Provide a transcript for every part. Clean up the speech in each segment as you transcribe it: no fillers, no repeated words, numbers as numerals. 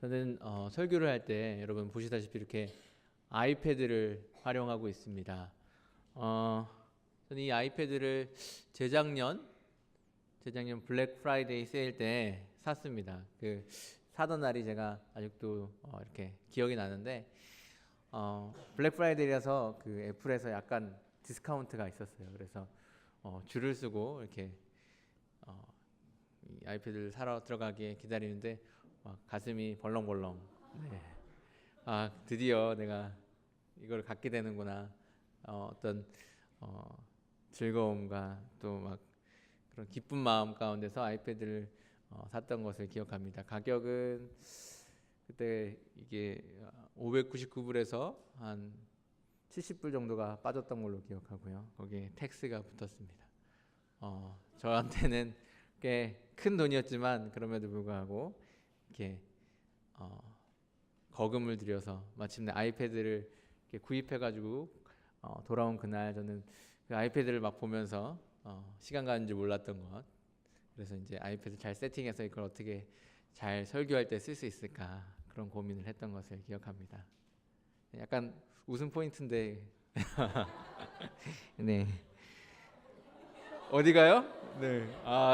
저는 설교를 할 때 여러분 보시다시피 이렇게 아이패드를 활용하고 있습니다. 저는 이 아이패드를 재작년 블랙 프라이데이 세일 때 샀습니다. 그 사던 날이 제가 아직도 이렇게 기억이 나는데 블랙 프라이데이라서 그 애플에서 약간 디스카운트가 있었어요. 그래서 줄을 쓰고 이렇게 이 아이패드를 사러 들어가기에 기다리는데 막 가슴이 벌렁벌렁. 네. 아, 드디어 내가 이걸 갖게 되는구나. 어떤 즐거움과 또 막 그런 기쁜 마음 가운데서 아이패드를 샀던 것을 기억합니다. 가격은 그때 이게 599불에서 한 70불 정도가 빠졌던 걸로 기억하고요. 거기에 텍스가 붙었습니다. 저한테는 꽤 큰 돈이었지만 그럼에도 불구하고 이렇게 거금을 들여서 마침내 아이패드를 이렇게 구입해가지고 돌아온 그날 저는 그 아이패드를 막 보면서 시간 가는 줄 몰랐던 것. 그래서 이제 아이패드 잘 세팅해서 이걸 어떻게 잘 설교할 때 쓸 수 있을까 그런 고민을 했던 것을 기억합니다. 약간 웃음 포인트인데 네. 어디가요? 네.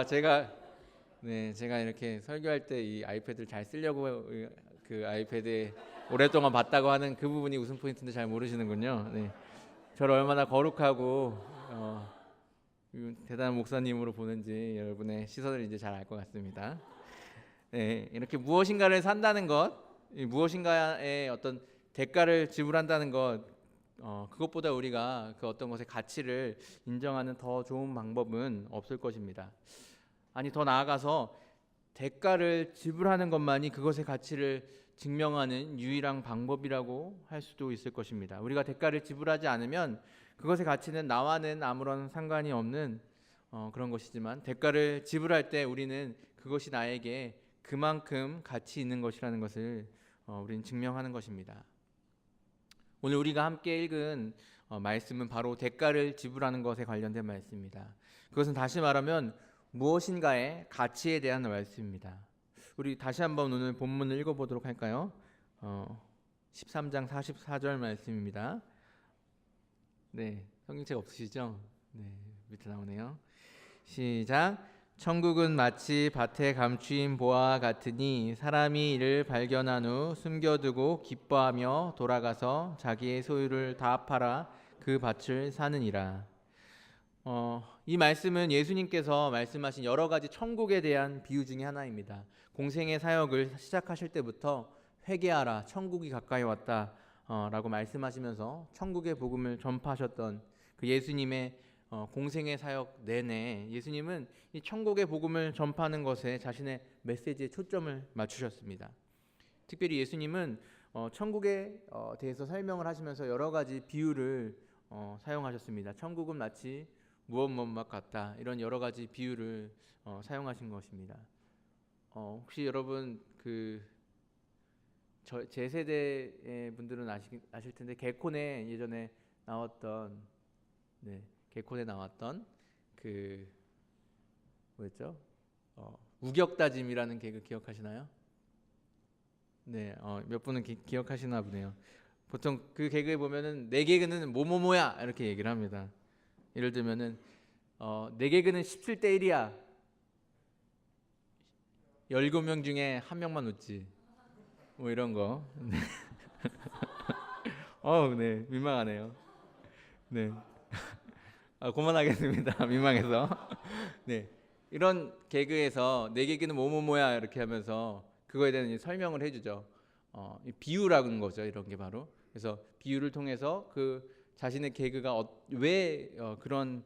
제가 이렇게 설교할 때 이 아이패드를 잘 쓰려고 그 아이패드에 오랫동안 봤다고 하는 그 부분이 웃음 포인트인데 잘 모르시는군요. 네. 저를 얼마나 거룩하고 대단한 목사님으로 보는지 여러분의 시선을 이제 잘 알 것 같습니다. 네, 이렇게 무엇인가를 산다는 것, 무엇인가의 어떤 대가를 지불한다는 것, 그것보다 우리가 그 어떤 것의 가치를 인정하는 더 좋은 방법은 없을 것입니다. 아니, 더 나아가서 대가를 지불하는 것만이 그것의 가치를 증명하는 유일한 방법이라고 할 수도 있을 것입니다. 우리가 대가를 지불하지 않으면 그것의 가치는 나와는 아무런 상관이 없는 그런 것이지만 대가를 지불할 때 우리는 그것이 나에게 그만큼 가치 있는 것이라는 것을 우리는 증명하는 것입니다. 오늘 우리가 함께 읽은 말씀은 바로 대가를 지불하는 것에 관련된 말씀입니다. 그것은 다시 말하면 무엇인가의 가치에 대한 말씀입니다. 우리 다시 한번 오늘 본문을 읽어보도록 할까요? 13장 44절 말씀입니다. 네, 성경책 없으시죠? 네, 밑에 나오네요. 시작. 천국은 마치 밭에 감추인 보화와 같으니 사람이 이를 발견한 후 숨겨두고 기뻐하며 돌아가서 자기의 소유를 다 팔아 그 밭을 사느니라. 이 말씀은 예수님께서 말씀하신 여러 가지 천국에 대한 비유 중에 하나입니다. 공생의 사역을 시작하실 때부터 회개하라, 천국이 가까이 왔다 라고 말씀하시면서 천국의 복음을 전파하셨던 그 예수님의 공생의 사역 내내 예수님은 이 천국의 복음을 전파하는 것에 자신의 메시지에 초점을 맞추셨습니다. 특별히 예수님은 천국에 대해서 설명을 하시면서 여러 가지 비유를 사용하셨습니다. 천국은 마치 무엇 같다, 이런 여러 가지 비유를 사용하신 것입니다. 혹시 여러분 제 세대의 분들은 아실 텐데 개콘에 예전에 나왔던 개콘에 나왔던 그 뭐였죠? 우격다짐이라는 개그 기억하시나요? 네, 몇 분은 기억하시나 보네요. 보통 그 개그에 보면은 내 개그는 뭐뭐뭐야 이렇게 얘기를 합니다. 예를 들면은 내 개그는 17대 1이야. 17명 중에 한 명만 웃지. 뭐 이런 거. 네, 민망하네요. 네. 그만하겠습니다. 민망해서. 네. 이런 개그에서 내 개그는 뭐뭐뭐야 이렇게 하면서 그거에 대한 설명을 해주죠. 비유라는 거죠. 이런 게 바로. 그래서 비유를 통해서 그 자신의 개그가 왜 그런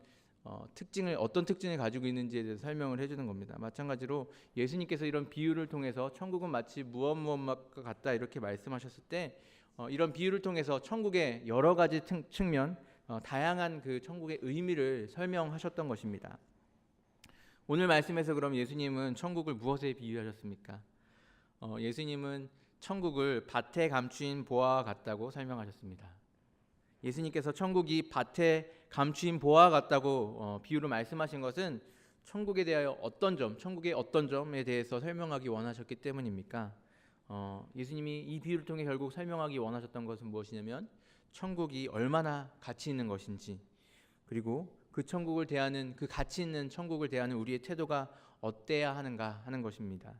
어떤 특징을 가지고 있는지에 대해서 설명을 해주는 겁니다. 마찬가지로 예수님께서 이런 비유를 통해서 천국은 마치 무엇과 같다 이렇게 말씀하셨을 때 이런 비유를 통해서 천국의 여러 가지 측면, 다양한 그 천국의 의미를 설명하셨던 것입니다. 오늘 말씀에서 그럼 예수님은 천국을 무엇에 비유하셨습니까? 예수님은 천국을 밭에 감추인 보화와 같다고 설명하셨습니다. 예수님께서 천국이 밭에 감추인 보화와 같다고 비유로 말씀하신 것은 천국에 대하여 천국의 어떤 점에 대해서 설명하기 원하셨기 때문입니까? 예수님이 이 비유를 통해 결국 설명하기 원하셨던 것은 무엇이냐면 천국이 얼마나 가치 있는 것인지, 그리고 그 천국을 대하는, 그 가치 있는 천국을 대하는 우리의 태도가 어때야 하는가 하는 것입니다.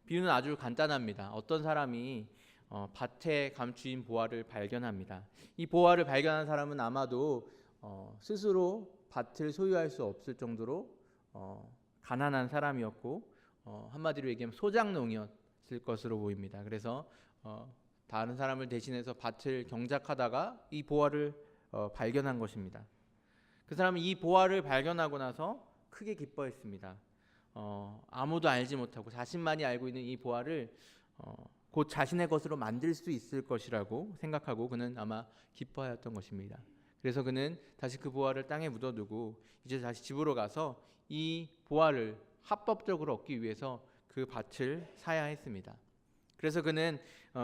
비유는 아주 간단합니다. 어떤 사람이 밭에 감추인 보화를 발견합니다. 이 보화를 발견한 사람은 아마도 스스로 밭을 소유할 수 없을 정도로 가난한 사람이었고, 한마디로 얘기하면 소작농이었을 것으로 보입니다. 그래서 다른 사람을 대신해서 밭을 경작하다가 이 보화를 발견한 것입니다. 그 사람은 이 보화를 발견하고 나서 크게 기뻐했습니다. 아무도 알지 못하고 자신만이 알고 있는 이 보화를 곧 자신의 것으로 만들 수 있을 것이라고 생각하고 그는 아마 기뻐하였던 것입니다. 그래서 그는 다시 그 보화를 땅에 묻어두고 이제 다시 집으로 가서 이 보화를 합법적으로 얻기 위해서 그 밭을 사야 했습니다. 그래서 그는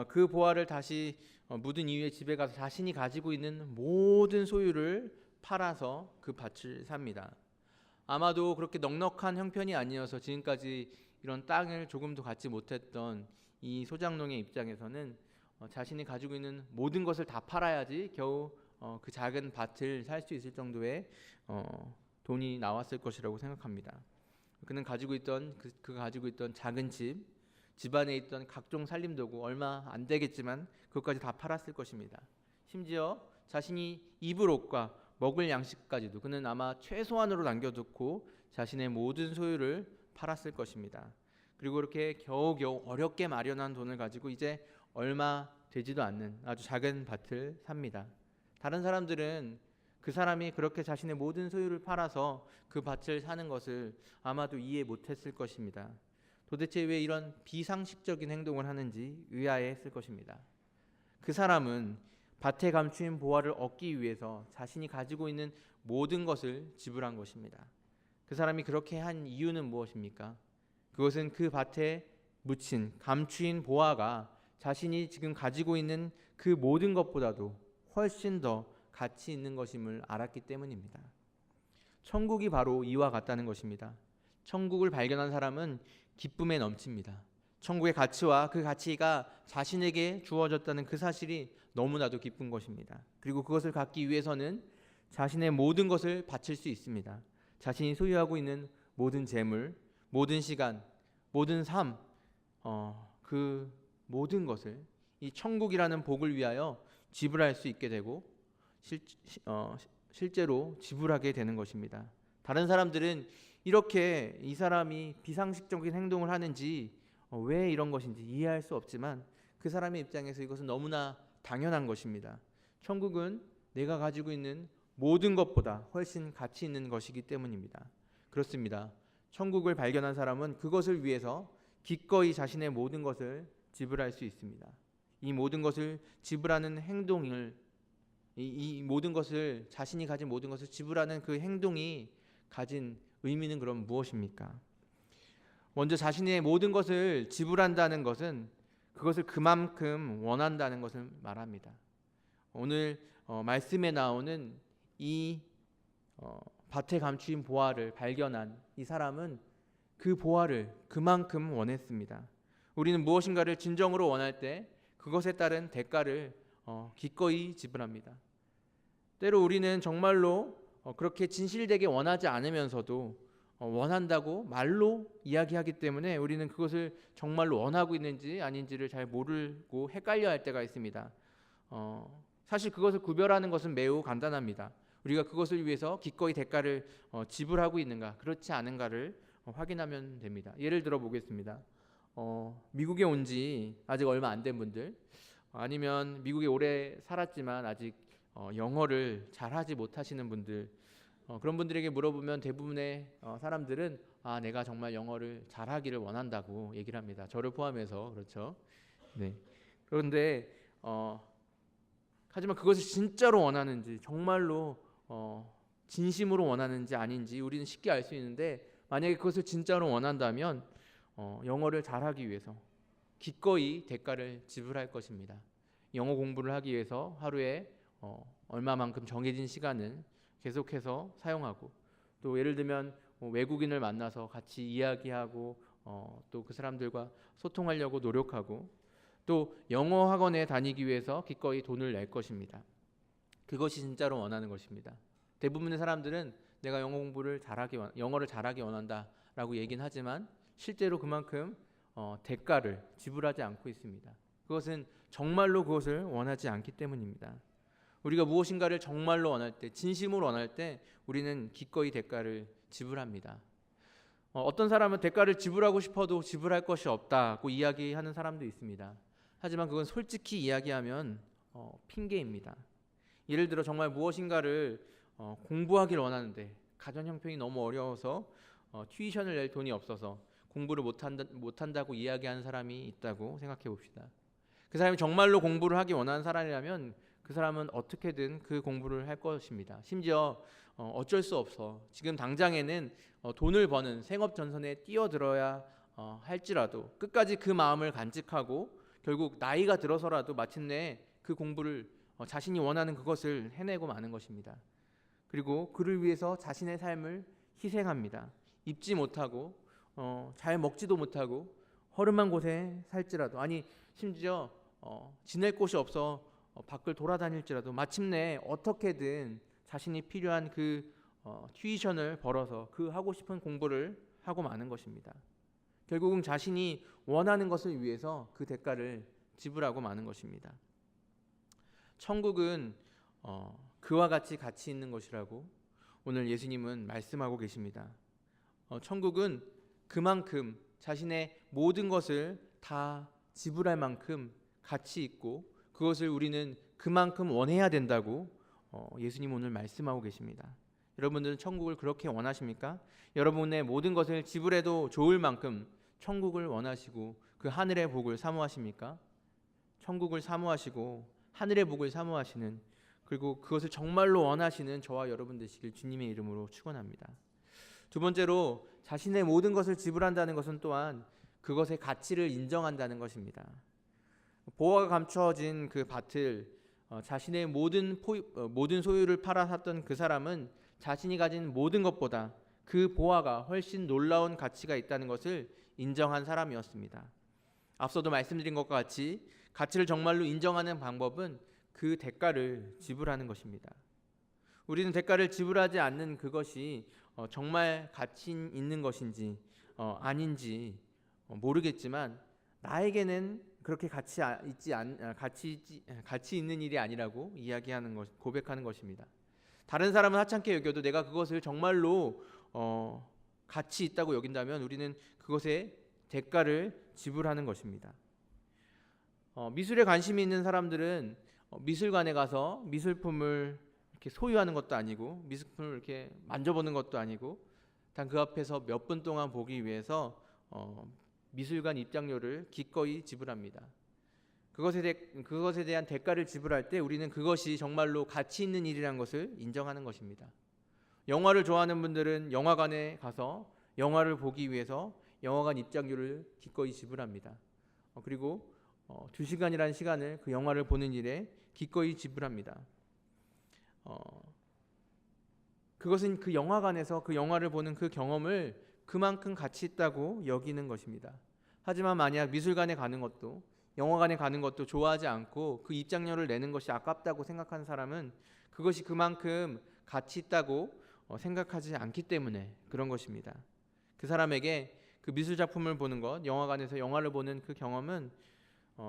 그 보화를 다시 묻은 이후에 집에 가서 자신이 가지고 있는 모든 소유를 팔아서 그 밭을 삽니다. 아마도 그렇게 넉넉한 형편이 아니어서 지금까지 이런 땅을 조금도 갖지 못했던 이 소작농의 입장에서는 자신이 가지고 있는 모든 것을 다 팔아야지 겨우 그 작은 밭을 살 수 있을 정도의 돈이 나왔을 것이라고 생각합니다. 그는 가지고 있던 그가 가지고 있던 작은 집 안에 있던 각종 살림도구 얼마 안 되겠지만 그것까지 다 팔았을 것입니다. 심지어 자신이 입을 옷과 먹을 양식까지도 그는 아마 최소한으로 남겨두고 자신의 모든 소유를 팔았을 것입니다. 그리고 이렇게 겨우겨우 어렵게 마련한 돈을 가지고 이제 얼마 되지도 않는 아주 작은 밭을 삽니다. 다른 사람들은 그 사람이 그렇게 자신의 모든 소유를 팔아서 그 밭을 사는 것을 아마도 이해 못했을 것입니다. 도대체 왜 이런 비상식적인 행동을 하는지 의아해했을 것입니다. 그 사람은 밭에 감추인 보화를 얻기 위해서 자신이 가지고 있는 모든 것을 지불한 것입니다. 그 사람이 그렇게 한 이유는 무엇입니까? 그것은 그 밭에 묻힌 감추인 보화가 자신이 지금 가지고 있는 그 모든 것보다도 훨씬 더 가치 있는 것임을 알았기 때문입니다. 천국이 바로 이와 같다는 것입니다. 천국을 발견한 사람은 기쁨에 넘칩니다. 천국의 가치와 그 가치가 자신에게 주어졌다는 그 사실이 너무나도 기쁜 것입니다. 그리고 그것을 갖기 위해서는 자신의 모든 것을 바칠 수 있습니다. 자신이 소유하고 있는 모든 재물, 모든 시간, 모든 삶, 그 모든 것을 이 천국이라는 복을 위하여 지불할 수 있게 되고 실제로 지불하게 되는 것입니다. 다른 사람들은 이렇게 이 사람이 비상식적인 행동을 하는지 왜 이런 것인지 이해할 수 없지만 그 사람의 입장에서 이것은 너무나 당연한 것입니다. 천국은 내가 가지고 있는 모든 것보다 훨씬 가치 있는 것이기 때문입니다. 그렇습니다. 천국을 발견한 사람은 그것을 위해서 기꺼이 자신의 모든 것을 지불할 수 있습니다. 이 모든 것을 지불하는 행동을 이 모든 것을 자신이 가진 모든 것을 지불하는 그 행동이 가진 의미는 그럼 무엇입니까? 먼저 자신의 모든 것을 지불한다는 것은 그것을 그만큼 원한다는 것을 말합니다. 오늘 말씀에 나오는 이 밭에 감추인 보화를 발견한 이 사람은 그 보화를 그만큼 원했습니다. 우리는 무엇인가를 진정으로 원할 때 그것에 따른 대가를 기꺼이 지불합니다. 때로 우리는 정말로 그렇게 진실되게 원하지 않으면서도 원한다고 말로 이야기하기 때문에 우리는 그것을 정말로 원하고 있는지 아닌지를 잘 모르고 헷갈려 할 때가 있습니다. 사실 그것을 구별하는 것은 매우 간단합니다. 우리가 그것을 위해서 기꺼이 대가를 지불하고 있는가 그렇지 않은가를 확인하면 됩니다. 예를 들어 보겠습니다. 미국에 온 지 아직 얼마 안 된 분들, 아니면 미국에 오래 살았지만 아직 영어를 잘하지 못하시는 분들, 그런 분들에게 물어보면 대부분의 사람들은 내가 정말 영어를 잘하기를 원한다고 얘기를 합니다. 저를 포함해서 그렇죠. 네. 그런데 하지만 그것을 진짜로 원하는지 정말로 진심으로 원하는지 아닌지 우리는 쉽게 알 수 있는데, 만약에 그것을 진짜로 원한다면 영어를 잘하기 위해서 기꺼이 대가를 지불할 것입니다. 영어 공부를 하기 위해서 하루에 얼마만큼 정해진 시간을 계속해서 사용하고, 또 예를 들면 외국인을 만나서 같이 이야기하고 또 그 사람들과 소통하려고 노력하고, 또 영어 학원에 다니기 위해서 기꺼이 돈을 낼 것입니다. 그것이 진짜로 원하는 것입니다. 대부분의 사람들은 내가 영어를 잘하기 원한다라고 얘기는 하지만 실제로 그만큼 대가를 지불하지 않고 있습니다. 그것은 정말로 그것을 원하지 않기 때문입니다. 우리가 무엇인가를 정말로 원할 때, 진심으로 원할 때 우리는 기꺼이 대가를 지불합니다. 어떤 사람은 대가를 지불하고 싶어도 지불할 것이 없다고 이야기하는 사람도 있습니다. 하지만 그건 솔직히 이야기하면 핑계입니다. 예를 들어 정말 무엇인가를 공부하기를 원하는데 가전 형편이 너무 어려워서 튜이션을 낼 돈이 없어서 공부를 못한다고 이야기하는 사람이 있다고 생각해 봅시다. 그 사람이 정말로 공부를 하기 원하는 사람이라면 그 사람은 어떻게든 그 공부를 할 것입니다. 심지어 어쩔 수 없어 지금 당장에는 돈을 버는 생업 전선에 뛰어들어야 할지라도 끝까지 그 마음을 간직하고 결국 나이가 들어서라도 마침내 그 공부를 자신이 원하는 그것을 해내고 마는 것입니다. 그리고 그를 위해서 자신의 삶을 희생합니다. 입지 못하고 잘 먹지도 못하고 허름한 곳에 살지라도, 아니 심지어 지낼 곳이 없어 밖을 돌아다닐지라도 마침내 어떻게든 자신이 필요한 그 튜이션을 벌어서 그 하고 싶은 공부를 하고 마는 것입니다. 결국은 자신이 원하는 것을 위해서 그 대가를 지불하고 마는 것입니다. 천국은 그와 같이 가치 있는 것이라고 오늘 예수님은 말씀하고 계십니다. 천국은 그만큼 자신의 모든 것을 다 지불할 만큼 가치 있고 그것을 우리는 그만큼 원해야 된다고 예수님 오늘 말씀하고 계십니다. 여러분들은 천국을 그렇게 원하십니까? 여러분의 모든 것을 지불해도 좋을 만큼 천국을 원하시고 그 하늘의 복을 사모하십니까? 천국을 사모하시고 하늘의 복을 사모하시는, 그리고 그것을 정말로 원하시는 저와 여러분 되시길 주님의 이름으로 축원합니다. 두 번째로 자신의 모든 것을 지불한다는 것은 또한 그것의 가치를 인정한다는 것입니다. 보화가 감춰진 그 밭을 자신의 모든 소유를 팔아 샀던 그 사람은 자신이 가진 모든 것보다 그 보화가 훨씬 놀라운 가치가 있다는 것을 인정한 사람이었습니다. 앞서도 말씀드린 것과 같이 가치를 정말로 인정하는 방법은 그 대가를 지불하는 것입니다. 우리는 대가를 지불하지 않는 그것이 정말 가치 있는 것인지 아닌지 모르겠지만 나에게는 그렇게 가치 있는 일이 아니라고 고백하는 것입니다. 다른 사람은 하찮게 여겨도 내가 그것을 정말로 가치 있다고 여긴다면 우리는 그것의 대가를 지불하는 것입니다. 미술에 관심이 있는 사람들은 미술관에 가서 미술품을 이렇게 소유하는 것도 아니고 미술품을 이렇게 만져보는 것도 아니고 단 그 앞에서 몇 분 동안 보기 위해서 미술관 입장료를 기꺼이 지불합니다. 그것에 대한 대가를 지불할 때 우리는 그것이 정말로 가치 있는 일이라는 것을 인정하는 것입니다. 영화를 좋아하는 분들은 영화관에 가서 영화를 보기 위해서 영화관 입장료를 기꺼이 지불합니다. 그리고 2시간이라는 시간을 그 영화를 보는 일에 기꺼이 지불합니다. 그것은 그 영화관에서 그 영화를 보는 그 경험을 그만큼 가치 있다고 여기는 것입니다. 하지만 만약 미술관에 가는 것도 영화관에 가는 것도 좋아하지 않고 그 입장료를 내는 것이 아깝다고 생각하는 사람은 그것이 그만큼 가치 있다고 생각하지 않기 때문에 그런 것입니다. 그 사람에게 그 미술 작품을 보는 것, 영화관에서 영화를 보는 그 경험은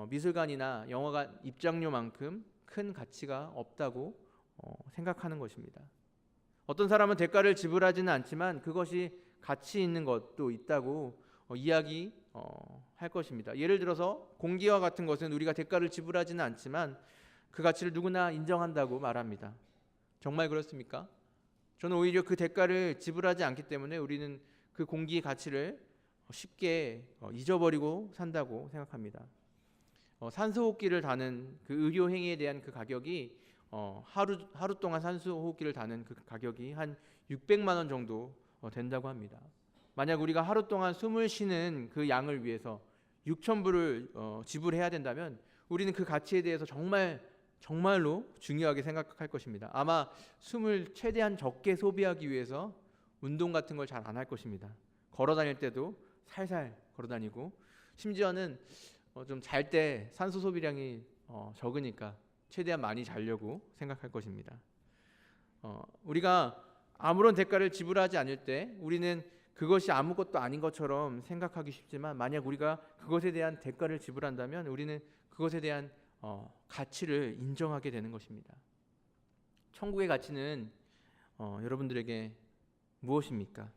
미술관이나 영화관 입장료만큼 큰 가치가 없다고 생각하는 것입니다. 어떤 사람은 대가를 지불하지는 않지만 그것이 가치 있는 것도 있다고 이야기할 것입니다. 예를 들어서 공기와 같은 것은 우리가 대가를 지불하지는 않지만 그 가치를 누구나 인정한다고 말합니다. 정말 그렇습니까? 저는 오히려 그 대가를 지불하지 않기 때문에 우리는 그 공기의 가치를 쉽게 잊어버리고 산다고 생각합니다. 산소호흡기를 다는 그 의료 행위에 대한 그 가격이 하루 동안 산소호흡기를 다는 그 가격이 한 600만 원 정도 된다고 합니다. 만약 우리가 하루 동안 숨을 쉬는 그 양을 위해서 6,000불을 지불해야 된다면 우리는 그 가치에 대해서 정말로 중요하게 생각할 것입니다. 아마 숨을 최대한 적게 소비하기 위해서 운동 같은 걸 잘 안 할 것입니다. 걸어 다닐 때도 살살 걸어 다니고 심지어는 좀 잘 때 산소 소비량이 적으니까 최대한 많이 자려고 생각할 것입니다. 우리가 아무런 대가를 지불하지 않을 때 우리는 그것이 아무것도 아닌 것처럼 생각하기 쉽지만, 만약 우리가 그것에 대한 대가를 지불한다면 우리는 그것에 대한 가치를 인정하게 되는 것입니다. 천국의 가치는 여러분들에게 무엇입니까?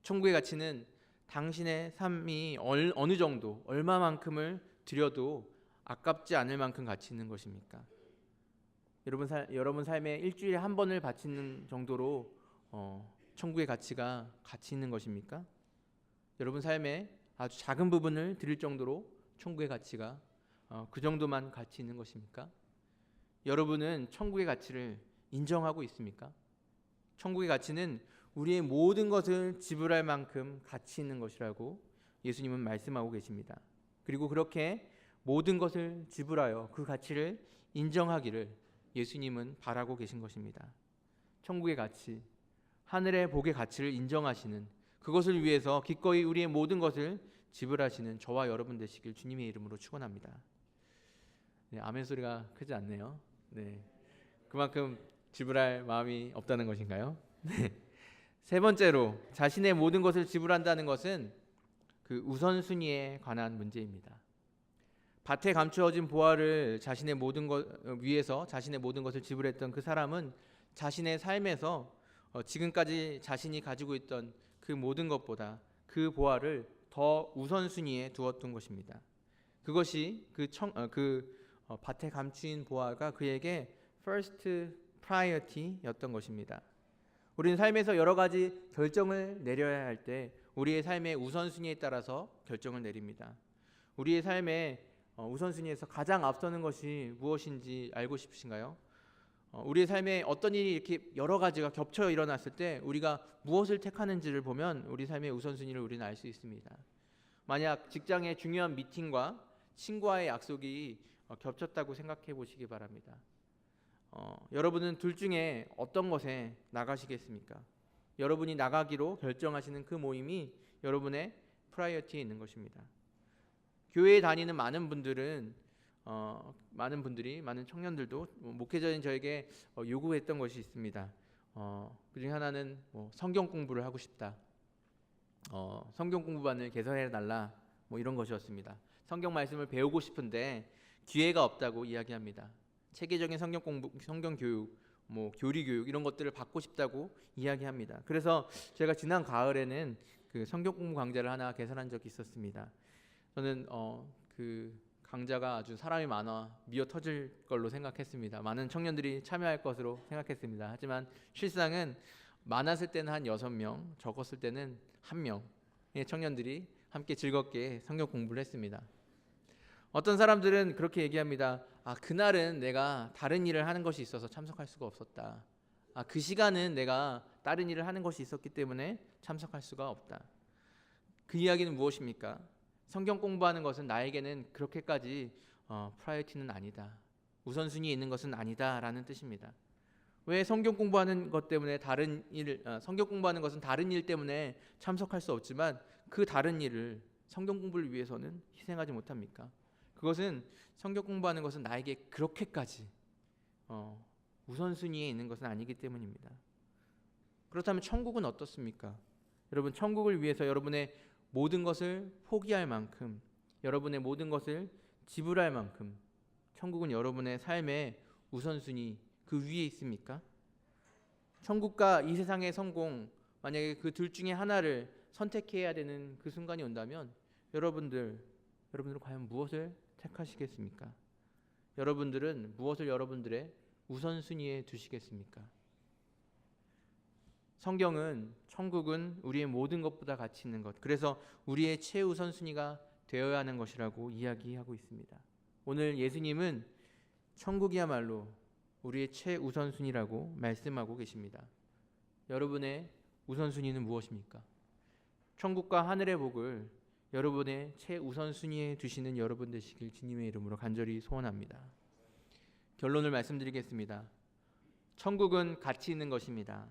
천국의 가치는 당신의 삶이 어느 정도, 얼마만큼을 드려도 아깝지 않을 만큼 가치 있는 것입니까? 여러분 삶에 일주일에 한 번을 바치는 정도로 천국의 가치가 가치 있는 것입니까? 여러분 삶에 아주 작은 부분을 드릴 정도로 천국의 가치가 그 정도만 가치 있는 것입니까? 여러분은 천국의 가치를 인정하고 있습니까? 천국의 가치는 우리의 모든 것을 지불할 만큼 가치 있는 것이라고 예수님은 말씀하고 계십니다. 그리고 그렇게 모든 것을 지불하여 그 가치를 인정하기를 예수님은 바라고 계신 것입니다. 천국의 가치, 하늘의 복의 가치를 인정하시는, 그것을 위해서 기꺼이 우리의 모든 것을 지불하시는 저와 여러분 되시길 주님의 이름으로 축원합니다. 네, 아멘 소리가 크지 않네요. 네, 그만큼 지불할 마음이 없다는 것인가요? 네. 세 번째로, 자신의 모든 것을 지불한다는 것은 그 우선순위에 관한 문제입니다. 밭에 감추어진 보화를 자신의 모든 것 위해서 자신의 모든 것을 지불했던 그 사람은 자신의 삶에서 지금까지 자신이 가지고 있던 그 모든 것보다 그 보화를 더 우선순위에 두었던 것입니다. 그것이 밭에 감추인 보화가 그에게 first priority였던 것입니다. 우리는 삶에서 여러 가지 결정을 내려야 할 때 우리의 삶의 우선순위에 따라서 결정을 내립니다. 우리의 삶의 우선순위에서 가장 앞서는 것이 무엇인지 알고 싶으신가요? 우리의 삶에 어떤 일이 이렇게 여러 가지가 겹쳐 일어났을 때 우리가 무엇을 택하는지를 보면 우리 삶의 우선순위를 우리는 알 수 있습니다. 만약 직장의 중요한 미팅과 친구와의 약속이 겹쳤다고 생각해 보시기 바랍니다. 여러분은 둘 중에 어떤 것에 나가시겠습니까? 여러분이 나가기로 결정하시는 그 모임이 여러분의 프라이어티에 있는 것입니다. 교회에 다니는 많은 청년들도 목회자인 저에게 요구했던 것이 있습니다. 그중에 하나는 성경 공부를 하고 싶다. 성경 공부반을 개설해 달라. 이런 것이었습니다. 성경 말씀을 배우고 싶은데 기회가 없다고 이야기합니다. 체계적인 성경 공부, 성경 교육, 교리 교육 이런 것들을 받고 싶다고 이야기합니다. 그래서 제가 지난 가을에는 그 성경 공부 강좌를 하나 개설한 적이 있었습니다. 저는 그 강좌가 아주 사람이 많아 미어 터질 걸로 생각했습니다. 많은 청년들이 참여할 것으로 생각했습니다. 하지만 실상은 많았을 때는 한 6명, 적었을 때는 1명의 청년들이 함께 즐겁게 성경 공부를 했습니다. 어떤 사람들은 그렇게 얘기합니다. 그날은 내가 다른 일을 하는 것이 있어서 참석할 수가 없었다. 그 시간은 내가 다른 일을 하는 것이 있었기 때문에 참석할 수가 없다. 그 이야기는 무엇입니까? 성경 공부하는 것은 나에게는 그렇게까지 프라이어티는 아니다. 우선순위에 있는 것은 아니다라는 뜻입니다. 왜 성경 공부하는 것 때문에 성경 공부하는 것은 다른 일 때문에 참석할 수 없지만 그 다른 일을 성경 공부를 위해서는 희생하지 못합니까? 그것은 성경 공부하는 것은 나에게 그렇게까지 우선순위에 있는 것은 아니기 때문입니다. 그렇다면 천국은 어떻습니까? 여러분, 천국을 위해서 여러분의 모든 것을 포기할 만큼, 여러분의 모든 것을 지불할 만큼 천국은 여러분의 삶의 우선순위 그 위에 있습니까? 천국과 이 세상의 성공, 만약에 그 둘 중에 하나를 선택해야 되는 그 순간이 온다면 여러분들은 과연 무엇을 택하시겠습니까? 여러분들은 무엇을 여러분들의 우선순위에 두시겠습니까? 성경은 천국은 우리의 모든 것보다 가치 있는 것, 그래서 우리의 최우선순위가 되어야 하는 것이라고 이야기하고 있습니다. 오늘 예수님은 천국이야말로 우리의 최우선순위라고 말씀하고 계십니다. 여러분의 우선순위는 무엇입니까? 천국과 하늘의 복을 여러분의 최우선순위에 두시는 여러분 되시길 주님의 이름으로 간절히 소원합니다. 결론을 말씀드리겠습니다. 천국은 가치 있는 것입니다.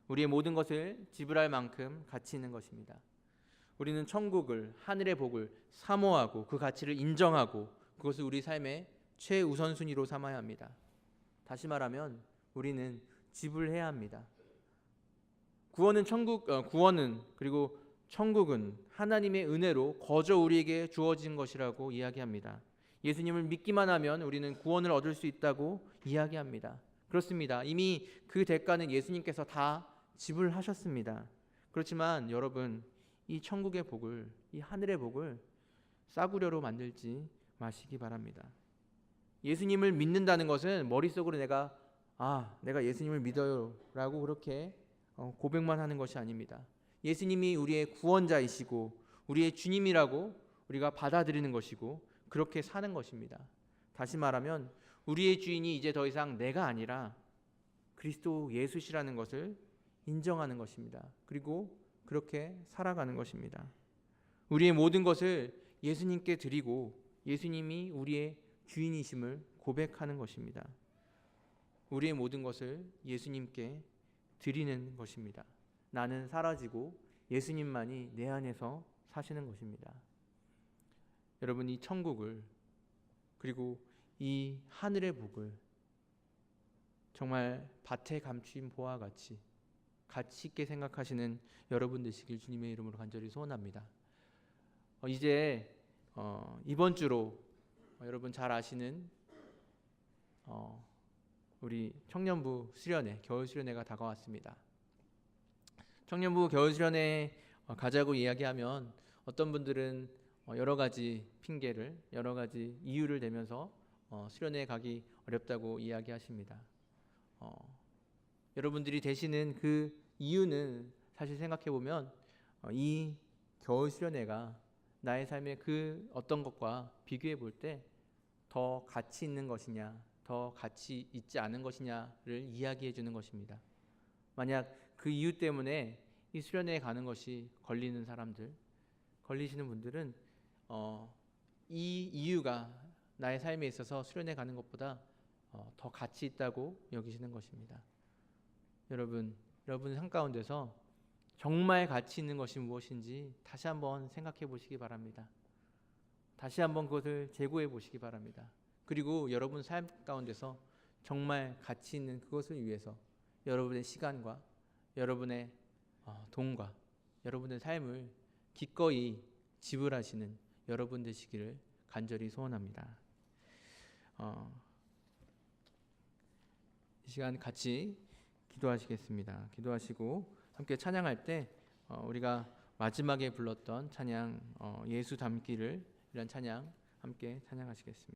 우리의 모든 것을 지불할 만큼 가치 있는 것입니다. 우리는 천국을, 하늘의 복을 사모하고 그 가치를 인정하고 그것을 우리 삶의 최우선순위로 삼아야 합니다. 다시 말하면 우리는 지불해야 합니다. 구원은 그리고 천국은 하나님의 은혜로 거저 우리에게 주어진 것이라고 이야기합니다. 예수님을 믿기만 하면 우리는 구원을 얻을 수 있다고 이야기합니다. 그렇습니다. 이미 그 대가는 예수님께서 다 지불하셨습니다. 그렇지만 여러분, 이 천국의 복을, 이 하늘의 복을 싸구려로 만들지 마시기 바랍니다. 예수님을 믿는다는 것은 머릿속으로 내가 예수님을 믿어요 라고 그렇게 고백만 하는 것이 아닙니다. 예수님이 우리의 구원자이시고 우리의 주님이라고 우리가 받아들이는 것이고 그렇게 사는 것입니다. 다시 말하면 우리의 주인이 이제 더 이상 내가 아니라 그리스도 예수시라는 것을 인정하는 것입니다. 그리고 그렇게 살아가는 것입니다. 우리의 모든 것을 예수님께 드리고 예수님이 우리의 주인이심을 고백하는 것입니다. 우리의 모든 것을 예수님께 드리는 것입니다. 나는 사라지고 예수님만이 내 안에서 사시는 것입니다. 여러분, 이 천국을 그리고 이 하늘의 복을 정말 밭에 감추인 보와 같이 가치 있게 생각하시는 여러분 되시길 주님의 이름으로 간절히 소원합니다. 이제 이번 주로 여러분 잘 아시는 우리 청년부 수련회, 겨울 수련회가 다가왔습니다. 청년부 겨울 수련회 가자고 이야기하면 어떤 분들은 여러 가지 핑계를, 여러 가지 이유를 대면서 수련회에 가기 어렵다고 이야기하십니다. 여러분들이 되시는 그 이유는 사실 생각해 보면 이 겨울 수련회가 나의 삶의 그 어떤 것과 비교해 볼 때 더 가치 있는 것이냐, 더 가치 있지 않은 것이냐를 이야기해 주는 것입니다. 만약 그 이유 때문에 이 수련회에 가는 것이 걸리시는 분들은 이 이유가 나의 삶에 있어서 수련회 가는 것보다 더 가치 있다고 여기시는 것입니다. 여러분 삶 가운데서 정말 가치 있는 것이 무엇인지 다시 한번 생각해 보시기 바랍니다. 다시 한번 그것을 재고해 보시기 바랍니다. 그리고 여러분 삶 가운데서 정말 가치 있는 그것을 위해서 여러분의 시간과 여러분의 돈과 여러분의 삶을 기꺼이 지불하시는 여러분 되시기를 간절히 소원합니다. 이 시간 같이 기도하시겠습니다. 기도하시고 함께 찬양할 때 우리가 마지막에 불렀던 찬양 예수 닮기를 이런 찬양 함께 찬양하시겠습니다.